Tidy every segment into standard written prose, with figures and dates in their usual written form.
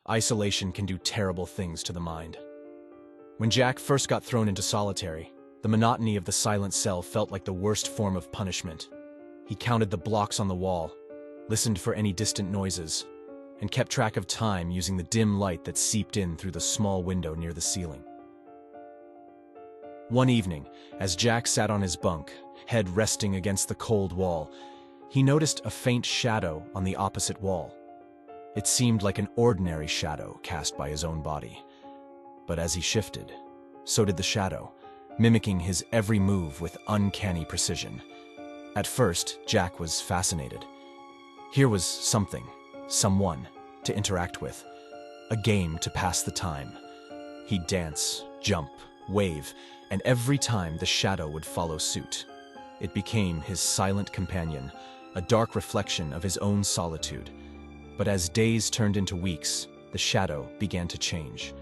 Isolation can do terrible things to the mind. When Jack first got thrown into solitary, the monotony of the silent cell felt like the worst form of punishment. He counted the blocks on the wall, listened for any distant noises, and kept track of time using the dim light that seeped in through the small window near the ceiling. One evening, as Jack sat on his bunk, head resting against the cold wall, he noticed a faint shadow on the opposite wall. It seemed like an ordinary shadow cast by his own body. But as he shifted, so did the shadow, mimicking his every move with uncanny precision. At first, Jack was fascinated. Here was someone to interact with, a game to pass the time. He'd dance, jump, wave, and every time the shadow would follow suit. It became his silent companion, a dark reflection of his own solitude. But as days turned into weeks, the shadow began to change.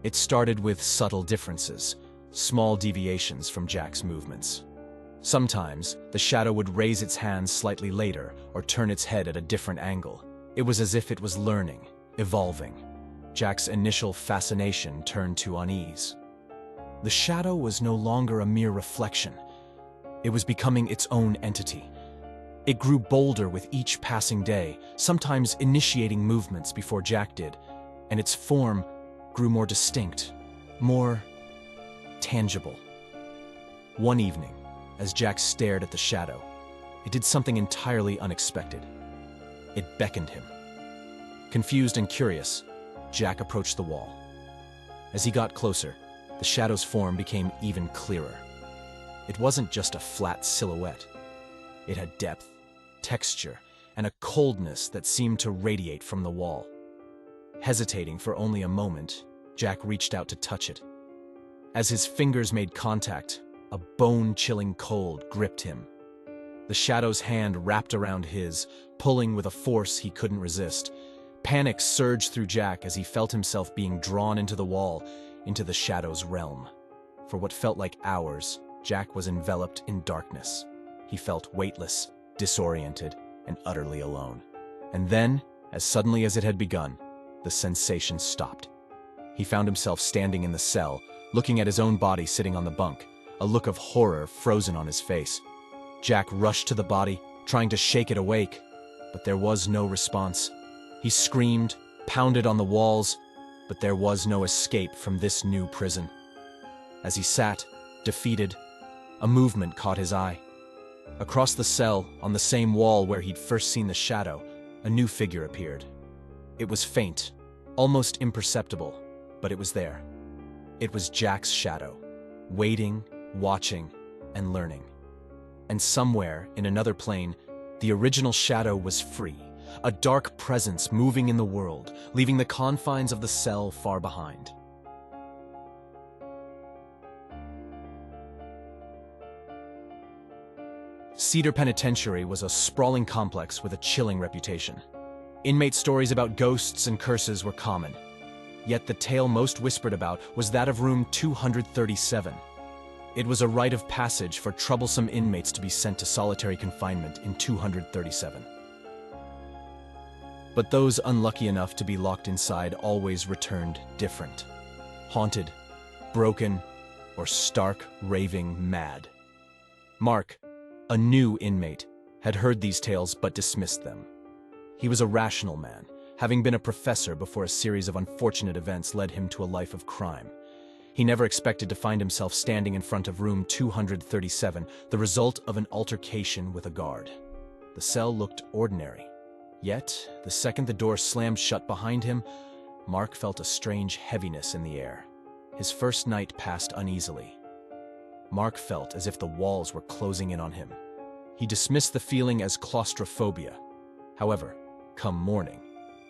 It started with subtle differences, small deviations from Jack's movements. Sometimes, the shadow would raise its hands slightly later or turn its head at a different angle. It was as if it was learning, evolving. Jack's initial fascination turned to unease. The shadow was no longer a mere reflection. It was becoming its own entity. It grew bolder with each passing day, sometimes initiating movements before Jack did, and its form grew more distinct, more tangible. One evening, as Jack stared at the shadow, it did something entirely unexpected. It beckoned him. Confused and curious, Jack approached the wall. As he got closer, the shadow's form became even clearer. It wasn't just a flat silhouette. It had depth, texture, and a coldness that seemed to radiate from the wall. Hesitating for only a moment, Jack reached out to touch it. As his fingers made contact, a bone-chilling cold gripped him. The shadow's hand wrapped around his, pulling with a force he couldn't resist. Panic surged through Jack as he felt himself being drawn into the wall, into the shadow's realm. For what felt like hours, Jack was enveloped in darkness. He felt weightless, disoriented, and utterly alone. And then, as suddenly as it had begun, the sensation stopped. He found himself standing in the cell, looking at his own body sitting on the bunk, a look of horror frozen on his face. Jack rushed to the body, trying to shake it awake, but there was no response. He screamed, pounded on the walls, but there was no escape from this new prison. As he sat, defeated, a movement caught his eye. Across the cell, on the same wall where he'd first seen the shadow, a new figure appeared. It was faint, almost imperceptible, but it was there. It was Jack's shadow, waiting, watching, and learning. And somewhere, in another plane, the original shadow was free, a dark presence moving in the world, leaving the confines of the cell far behind. Cedar Penitentiary was a sprawling complex with a chilling reputation. Inmate stories about ghosts and curses were common. Yet the tale most whispered about was that of room 237. It was a rite of passage for troublesome inmates to be sent to solitary confinement in 237. But those unlucky enough to be locked inside always returned different. Haunted, broken, or stark, raving mad. Mark, a new inmate, had heard these tales but dismissed them. He was a rational man, having been a professor before a series of unfortunate events led him to a life of crime. He never expected to find himself standing in front of room 237, the result of an altercation with a guard. The cell looked ordinary. Yet, the second the door slammed shut behind him, Mark felt a strange heaviness in the air. His first night passed uneasily. Mark felt as if the walls were closing in on him. He dismissed the feeling as claustrophobia. However, come morning,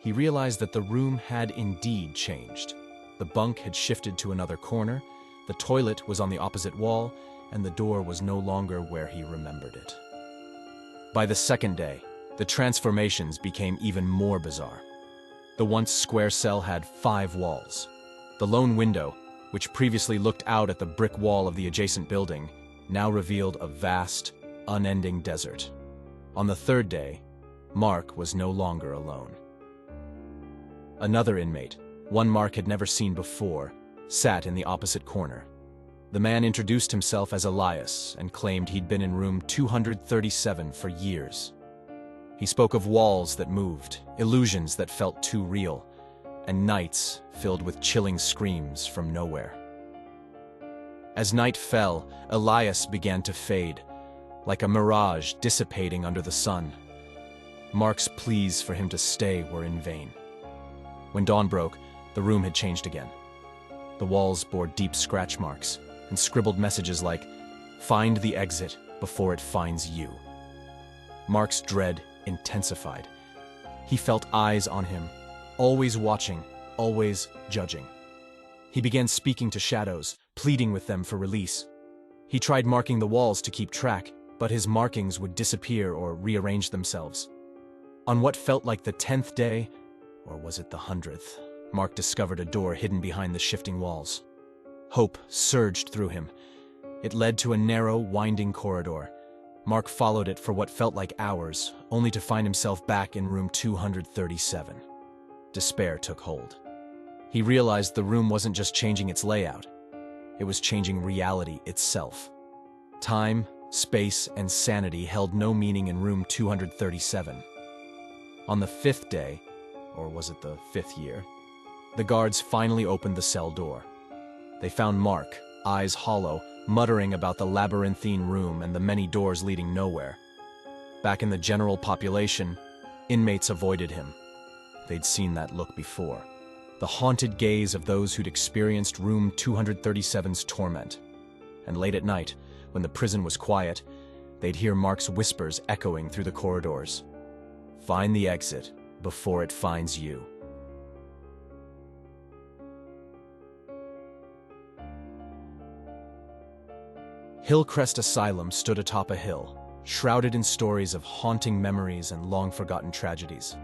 he realized that the room had indeed changed. The bunk had shifted to another corner, the toilet was on the opposite wall, and the door was no longer where he remembered it. By the second day, the transformations became even more bizarre. The once square cell had 5 walls. The lone window, which previously looked out at the brick wall of the adjacent building, now revealed a vast, unending desert. On the third day, Mark was no longer alone. Another inmate, one Mark had never seen before, sat in the opposite corner. The man introduced himself as Elias and claimed he'd been in room 237 for years. He spoke of walls that moved, illusions that felt too real, and nights filled with chilling screams from nowhere. As night fell, Elias began to fade, like a mirage dissipating under the sun. Mark's pleas for him to stay were in vain. When dawn broke, the room had changed again. The walls bore deep scratch marks and scribbled messages like, "Find the exit before it finds you." Mark's dread intensified. He felt eyes on him, always watching, always judging. He began speaking to shadows, pleading with them for release. He tried marking the walls to keep track, but his markings would disappear or rearrange themselves. On what felt like the 10th day, or was it the 100th, Mark discovered a door hidden behind the shifting walls. Hope surged through him. It led to a narrow, winding corridor. Mark followed it for what felt like hours, only to find himself back in room 237. Despair took hold. He realized the room wasn't just changing its layout. It was changing reality itself. Time, space, and sanity held no meaning in room 237. On the 5th day, or was it the 5th year, the guards finally opened the cell door. They found Mark, eyes hollow, muttering about the labyrinthine room and the many doors leading nowhere. Back in the general population, inmates avoided him. They'd seen that look before. The haunted gaze of those who'd experienced room 237's torment. And late at night, when the prison was quiet, they'd hear Mark's whispers echoing through the corridors. "Find the exit before it finds you." Hillcrest Asylum stood atop a hill, shrouded in stories of haunting memories and long-forgotten tragedies.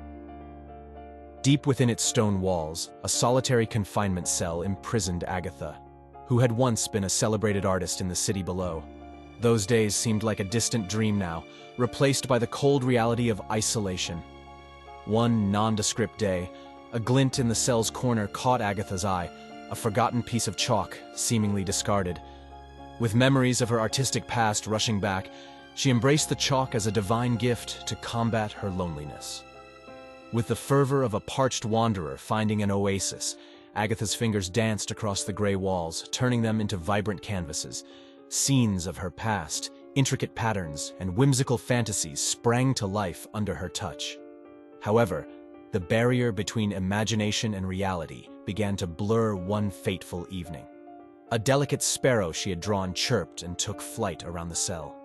Deep within its stone walls, a solitary confinement cell imprisoned Agatha, who had once been a celebrated artist in the city below. Those days seemed like a distant dream now, replaced by the cold reality of isolation. One nondescript day, a glint in the cell's corner caught Agatha's eye, a forgotten piece of chalk, seemingly discarded. With memories of her artistic past rushing back, she embraced the chalk as a divine gift to combat her loneliness. With the fervor of a parched wanderer finding an oasis, Agatha's fingers danced across the gray walls, turning them into vibrant canvases. Scenes of her past, intricate patterns, and whimsical fantasies sprang to life under her touch. However, the barrier between imagination and reality began to blur one fateful evening. A delicate sparrow she had drawn chirped and took flight around the cell.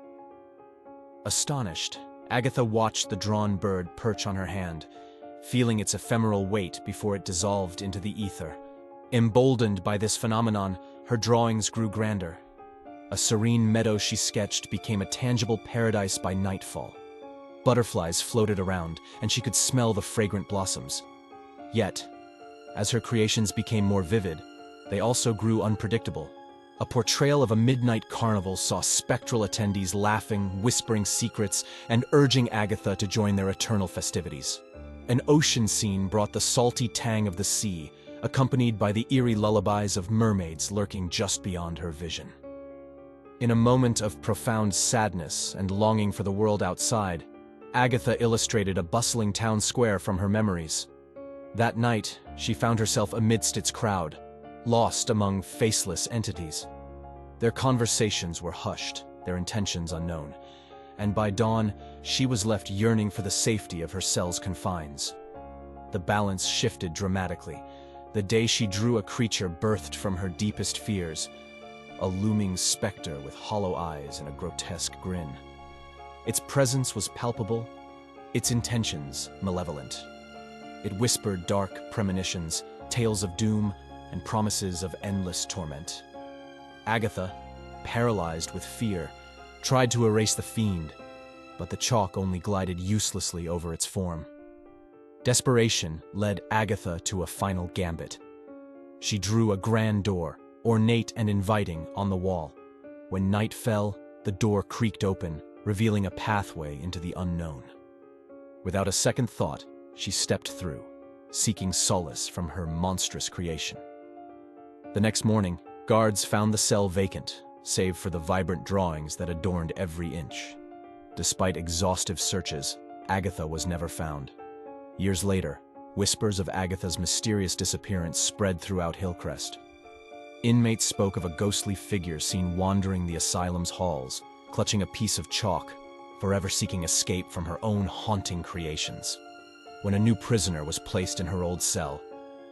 Astonished, Agatha watched the drawn bird perch on her hand, feeling its ephemeral weight before it dissolved into the ether. Emboldened by this phenomenon, her drawings grew grander. A serene meadow she sketched became a tangible paradise by nightfall. Butterflies floated around, and she could smell the fragrant blossoms. Yet, as her creations became more vivid, they also grew unpredictable. A portrayal of a midnight carnival saw spectral attendees laughing, whispering secrets, and urging Agatha to join their eternal festivities. An ocean scene brought the salty tang of the sea, accompanied by the eerie lullabies of mermaids lurking just beyond her vision. In a moment of profound sadness and longing for the world outside, Agatha illustrated a bustling town square from her memories. That night, she found herself amidst its crowd, lost among faceless entities. Their conversations were hushed, their intentions unknown, and by dawn, she was left yearning for the safety of her cell's confines. The balance shifted dramatically. The day she drew a creature birthed from her deepest fears, a looming specter with hollow eyes and a grotesque grin. Its presence was palpable, its intentions malevolent. It whispered dark premonitions, tales of doom, and promises of endless torment. Agatha, paralyzed with fear, tried to erase the fiend, but the chalk only glided uselessly over its form. Desperation led Agatha to a final gambit. She drew a grand door, ornate and inviting, on the wall. When night fell, the door creaked open, revealing a pathway into the unknown. Without a second thought, she stepped through, seeking solace from her monstrous creation. The next morning, guards found the cell vacant, save for the vibrant drawings that adorned every inch. Despite exhaustive searches, Agatha was never found. Years later, whispers of Agatha's mysterious disappearance spread throughout Hillcrest. Inmates spoke of a ghostly figure seen wandering the asylum's halls, clutching a piece of chalk, forever seeking escape from her own haunting creations. When a new prisoner was placed in her old cell,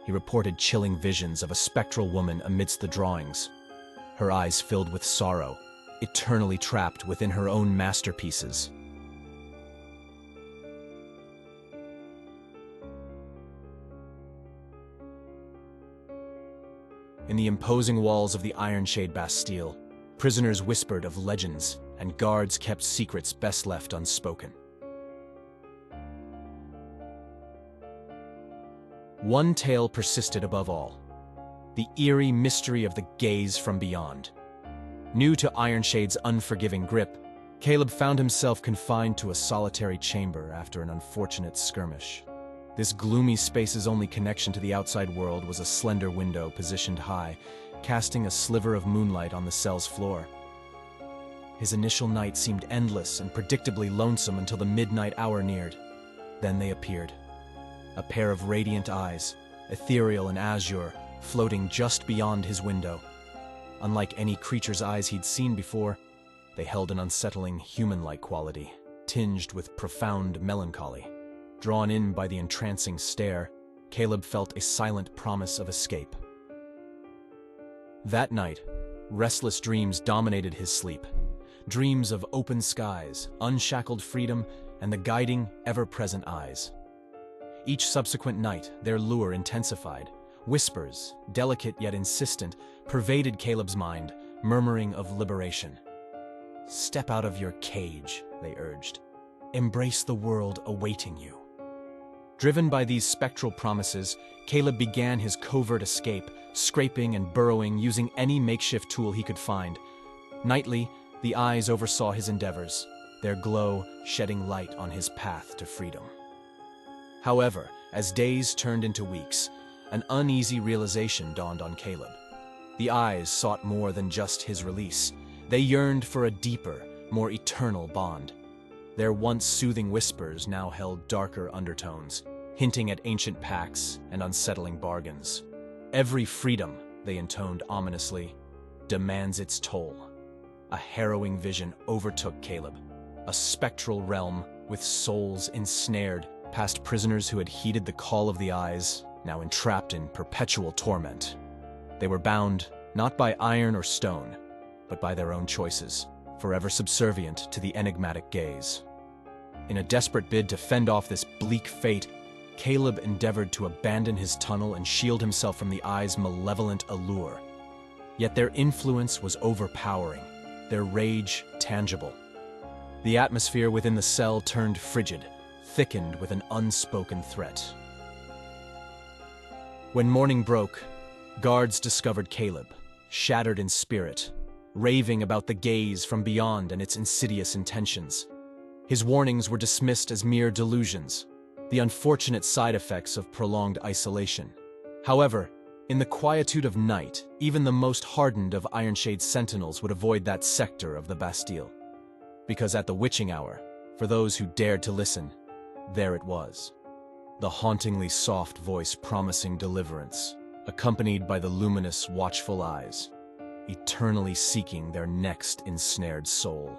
he reported chilling visions of a spectral woman amidst the drawings, her eyes filled with sorrow, eternally trapped within her own masterpieces. In the imposing walls of the Iron-Shade Bastille, prisoners whispered of legends, and guards kept secrets best left unspoken. One tale persisted above all: the eerie mystery of the gaze from beyond. New to Ironshade's unforgiving grip, Caleb found himself confined to a solitary chamber after an unfortunate skirmish. This gloomy space's only connection to the outside world was a slender window positioned high, casting a sliver of moonlight on the cell's floor. His initial night seemed endless and predictably lonesome until the midnight hour neared. Then they appeared. A pair of radiant eyes, ethereal and azure, floating just beyond his window. Unlike any creature's eyes he'd seen before, they held an unsettling, human-like quality, tinged with profound melancholy. Drawn in by the entrancing stare, Caleb felt a silent promise of escape. That night, restless dreams dominated his sleep. Dreams of open skies, unshackled freedom, and the guiding, ever-present eyes. Each subsequent night, their lure intensified. Whispers, delicate yet insistent, pervaded Caleb's mind, murmuring of liberation. "Step out of your cage," they urged. "Embrace the world awaiting you." Driven by these spectral promises, Caleb began his covert escape, scraping and burrowing using any makeshift tool he could find. Nightly, the eyes oversaw his endeavors, their glow shedding light on his path to freedom. However, as days turned into weeks, an uneasy realization dawned on Caleb. The eyes sought more than just his release. They yearned for a deeper, more eternal bond. Their once soothing whispers now held darker undertones, hinting at ancient pacts and unsettling bargains. "Every freedom," they intoned ominously, "demands its toll." A harrowing vision overtook Caleb. A spectral realm with souls ensnared, past prisoners who had heeded the call of the eyes, now entrapped in perpetual torment. They were bound not by iron or stone, but by their own choices, forever subservient to the enigmatic gaze. In a desperate bid to fend off this bleak fate, Caleb endeavored to abandon his tunnel and shield himself from the eye's malevolent allure. Yet their influence was overpowering, their rage tangible. The atmosphere within the cell turned frigid, thickened with an unspoken threat. When morning broke, guards discovered Caleb, shattered in spirit, raving about the gaze from beyond and its insidious intentions. His warnings were dismissed as mere delusions, the unfortunate side effects of prolonged isolation. However, in the quietude of night, even the most hardened of Ironshade's sentinels would avoid that sector of the Bastille. Because at the witching hour, for those who dared to listen, there it was. The hauntingly soft voice promising deliverance, accompanied by the luminous, watchful eyes, eternally seeking their next ensnared soul.